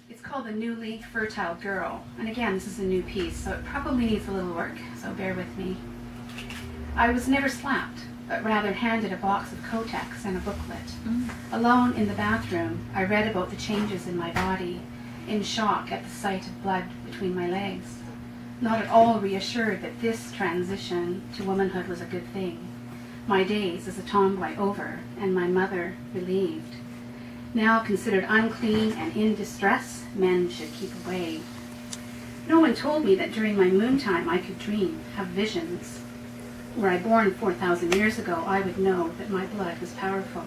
It's called The Newly Fertile Girl. And again, this is a new piece, so it probably needs a little work, so bear with me. I was never slapped, but rather handed a box of Kotex and a booklet. Alone in the bathroom, I read about the changes in my body, in shock at the sight of blood between my legs. Not at all reassured that this transition to womanhood was a good thing. My days as a tomboy over, and my mother relieved. Now considered unclean and in distress, men should keep away. No one told me that during my moon time I could dream, have visions. Were I born 4,000 years ago, I would know that my blood was powerful,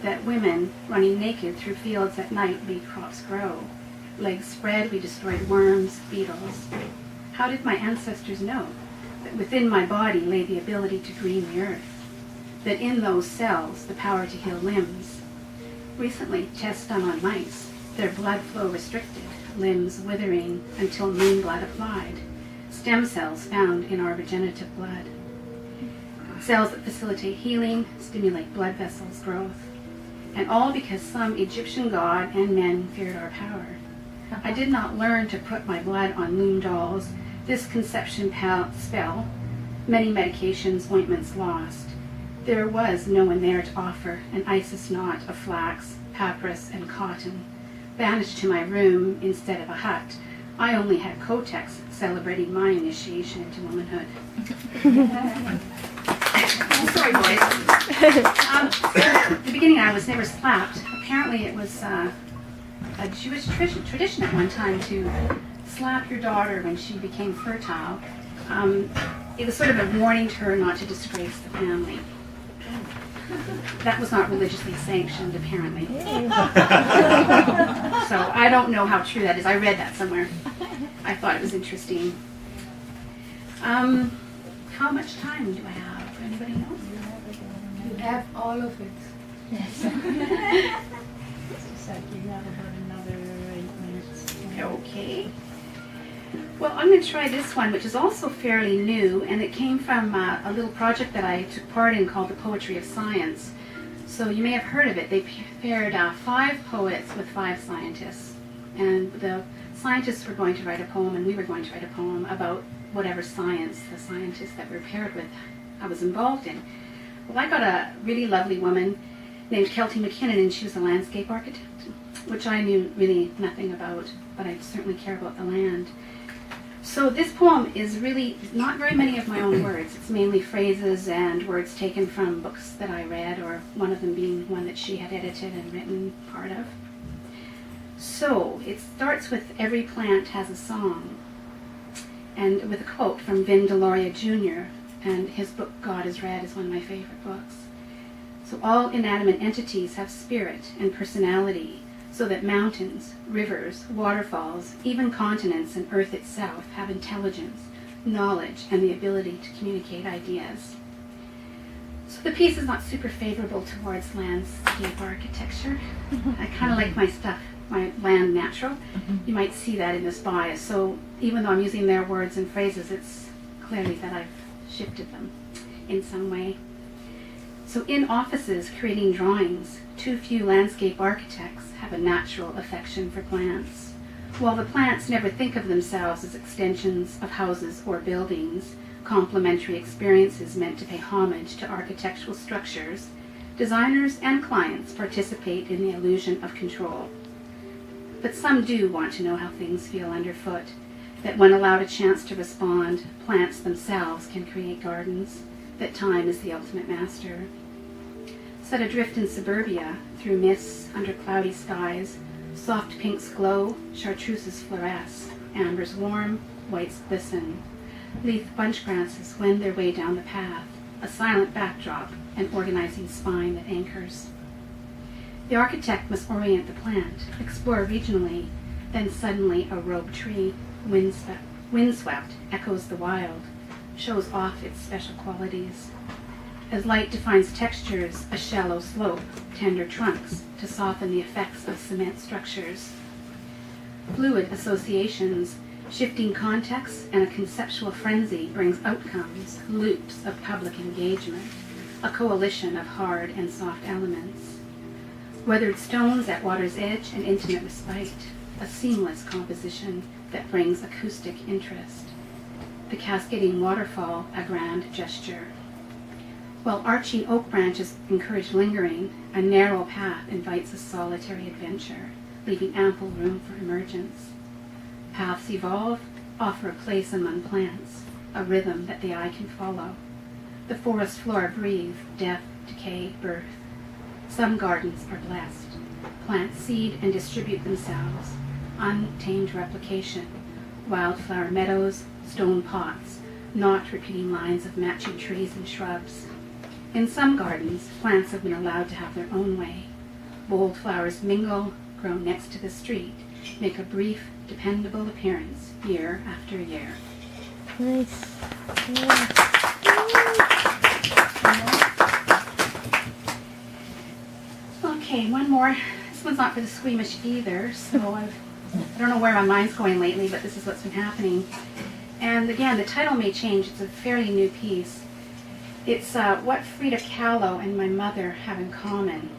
that women running naked through fields at night made crops grow. Legs spread, we destroyed worms, beetles. How did my ancestors know that within my body lay the ability to green the earth? That in those cells, the power to heal limbs? Recently, tests done on mice, their blood flow restricted, limbs withering until moon blood applied. Stem cells found in our regenerative blood. Cells that facilitate healing, stimulate blood vessels growth. And all because some Egyptian god and men feared our power. I did not learn to put my blood on loom dolls, this conception spell, many medications, ointments lost. There was no one there to offer an Isis knot of flax, papyrus, and cotton. Banished to my room instead of a hut, I only had Kotex celebrating my initiation into womanhood. Sorry, boys. At the beginning, I was never slapped. Apparently, it was a Jewish tradition at one time to slap your daughter when she became fertile. It was sort of a warning to her not to disgrace the family. That was not religiously sanctioned, apparently. So I don't know how true that is. I read that somewhere. I thought it was interesting. How much time do I have? Anybody know? You have all of it. Yes. It's like you have about another 8 minutes. Okay. Well, I'm going to try this one, which is also fairly new, and it came from a little project that I took part in called the Poetry of Science. So you may have heard of it. They paired 5 poets with 5 scientists. And the scientists were going to write a poem, and we were going to write a poem about whatever science the scientists that were paired with I was involved in. Well, I got a really lovely woman named Kelty McKinnon, and she was a landscape architect, which I knew really nothing about, but I certainly care about the land. So this poem is really not very many of my own words. It's mainly phrases and words taken from books that I read, or one of them being one that she had edited and written part of. So it starts with "Every plant has a song," and with a quote from Vin Deloria Jr., and his book God is Red is one of my favorite books. So all inanimate entities have spirit and personality, so that mountains, rivers, waterfalls, even continents and Earth itself have intelligence, knowledge, and the ability to communicate ideas. So the piece is not super favorable towards landscape architecture. I kind of like my stuff, my land natural. You might see that in this bias. So even though I'm using their words and phrases, it's clearly that I've shifted them in some way. So in offices creating drawings, too few landscape architects have a natural affection for plants. While the plants never think of themselves as extensions of houses or buildings, complementary experiences meant to pay homage to architectural structures, designers and clients participate in the illusion of control. But some do want to know how things feel underfoot, that when allowed a chance to respond, plants themselves can create gardens, that time is the ultimate master. Set adrift in suburbia, through mists, under cloudy skies, soft pinks glow, chartreuses fluoresce, ambers warm, whites glisten. Leaf bunch grasses wend their way down the path, a silent backdrop, an organizing spine that anchors. The architect must orient the plant, explore regionally, then suddenly a rogue tree, windswept, echoes the wild, shows off its special qualities. As light defines textures, a shallow slope, tender trunks, to soften the effects of cement structures. Fluid associations, shifting contexts, and a conceptual frenzy brings outcomes, loops of public engagement, a coalition of hard and soft elements. Weathered stones at water's edge, an intimate respite. a seamless composition that brings acoustic interest. The cascading waterfall, a grand gesture. While arching oak branches encourage lingering, a narrow path invites a solitary adventure, leaving ample room for emergence. Paths evolve, offer a place among plants, a rhythm that the eye can follow. The forest floor breathes death, decay, birth. Some gardens are blessed. Plant seed and distribute themselves. Untamed replication. Wildflower meadows, stone pots, not repeating lines of matching trees and shrubs. In some gardens, plants have been allowed to have their own way. Bold flowers mingle, grow next to the street, make a brief, dependable appearance year after year. Nice. Yeah. Okay, one more. This one's not for the squeamish either, so I don't know where my mind's going lately, but this is what's been happening. And again, the title may change. It's a fairly new piece. It's What Frida Kahlo and My Mother Have in Common.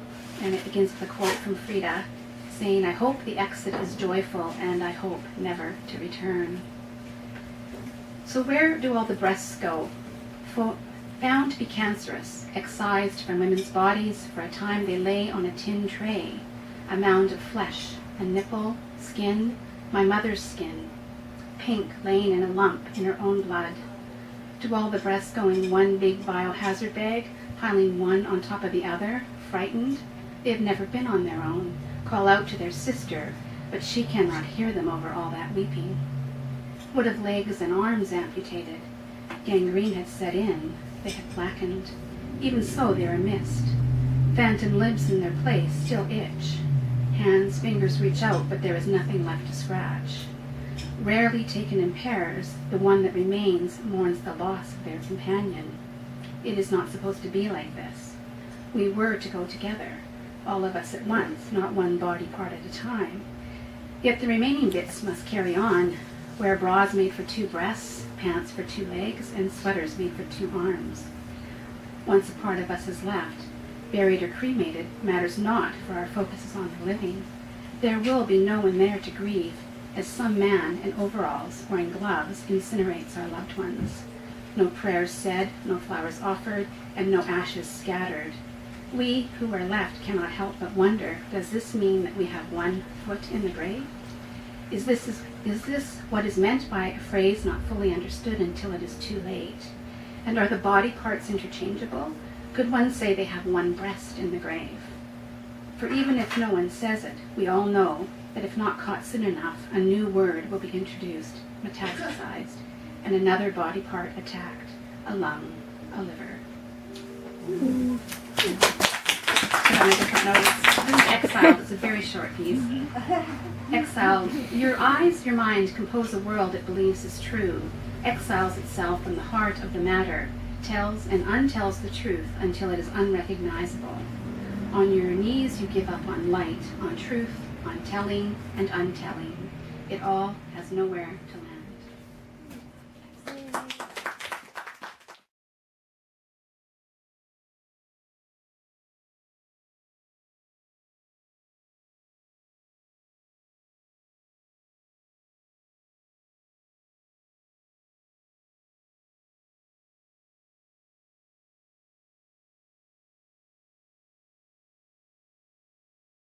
And it begins with a quote from Frida saying, "I hope the exit is joyful, and I hope never to return." So where do all the breasts go? Found to be cancerous, excised from women's bodies, for a time they lay on a tin tray, a mound of flesh, a nipple, skin, my mother's skin, pink laying in a lump in her own blood. Do all the breasts go in one big biohazard bag, piling one on top of the other, frightened? They have never been on their own, call out to their sister, but she cannot hear them over all that weeping. What of legs and arms amputated? Gangrene had set in, they had blackened. Even so, they are missed. Phantom lips in their place still itch. Hands, fingers reach out, but there is nothing left to scratch. Rarely taken in pairs, the one that remains mourns the loss of their companion. It is not supposed to be like this. We were to go together, all of us at once, not one body part at a time. Yet the remaining bits must carry on, wear bras made for 2 breasts, pants for 2 legs, and sweaters made for 2 arms. Once a part of us is left, buried or cremated, matters not, for our focus is on the living. There will be no one there to grieve, as some man in overalls, wearing gloves, incinerates our loved ones. No prayers said, no flowers offered, and no ashes scattered. We who are left cannot help but wonder, does this mean that we have one foot in the grave? Is this what is meant by a phrase not fully understood until it is too late? And are the body parts interchangeable? Could one say they have one breast in the grave? For even if no one says it, we all know that if not caught soon enough, a new word will be introduced, metastasized, and another body part attacked, a lung, a liver. Put on a different note. This is Exiled. It's a very short piece. Exiled. Your eyes, your mind compose a world it believes is true, exiles itself from the heart of the matter, tells and untells the truth until it is unrecognizable. On your knees you give up on light, on truth, on telling and untelling. It all has nowhere to land.